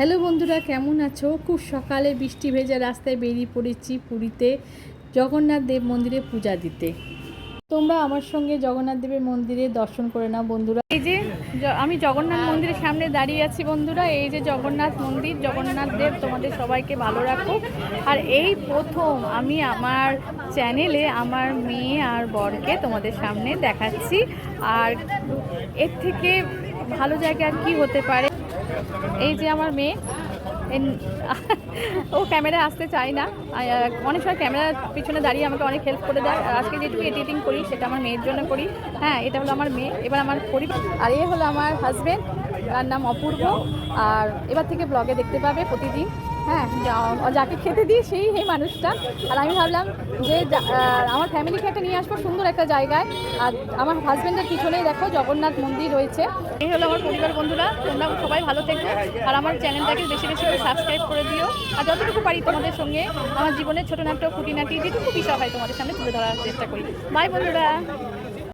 Hello বন্ধুরা, কেমন আছো? খুব সকালে বৃষ্টি ভেজা রাস্তায় বেরিয়ে পড়েছি পুরীতে জগন্নাথ দেব মন্দিরে পূজা দিতে। তোমরা আমার সঙ্গে জগন্নাথ দেবের মন্দিরে দর্শন করে নাও বন্ধুরা। এই যে আমি জগন্নাথ মন্দিরের সামনে দাঁড়িয়ে আছি বন্ধুরা। এই যে জগন্নাথ মন্দির, জগন্নাথ দেব তোমাদের সবাইকে ভালো রাখুক। আর এই প্রথম আমি আমার চ্যানেলে আমার মেয়ে আর বরকে তোমাদের সামনে দেখাচ্ছি। আর এর থেকে ভালো জায়গা আর কি হতে পারে। এই যে আমার মেয়ে, ও ক্যামেরা আসতে চায় না, অনেক সময় ক্যামেরার পিছনে দাঁড়িয়ে আমাকে অনেক হেল্প করে দেয়। আর আজকে যেটুকু এডিটিং করি সেটা আমার মেয়ের জন্য করি। হ্যাঁ, এটা হলো আমার মেয়ে। এবার আমার পরিবার, আর এ হলো আমার হাজব্যান্ড, তার নাম অপূর্ব। আর এবার থেকে ব্লগে দেখতে পাবে প্রতিদিন। হ্যাঁ, যাকে খেতে দিই এই মানুষটা। আর আমি ভাবলাম যে আমার ফ্যামিলিকে একটা নিয়ে আসবো সুন্দর একটা জায়গায়। আর আমার হাজব্যান্ডের পিছনেই দেখো জগন্নাথ মন্দির রয়েছে। এই হলো আমার পরিবার বন্ধুরা। তোমরা সবাই ভালো থেকো আর আমার চ্যানেলটাকে বেশি বেশি করে সাবস্ক্রাইব করে দিও। আর যতটুকু পারি তোমাদের সঙ্গে আমার জীবনের ছোটো নাটক খুঁটিনাটি যেটুকু বিষয় হয় তোমাদের সামনে তুলে ধরার চেষ্টা করি। বাই বন্ধুরা।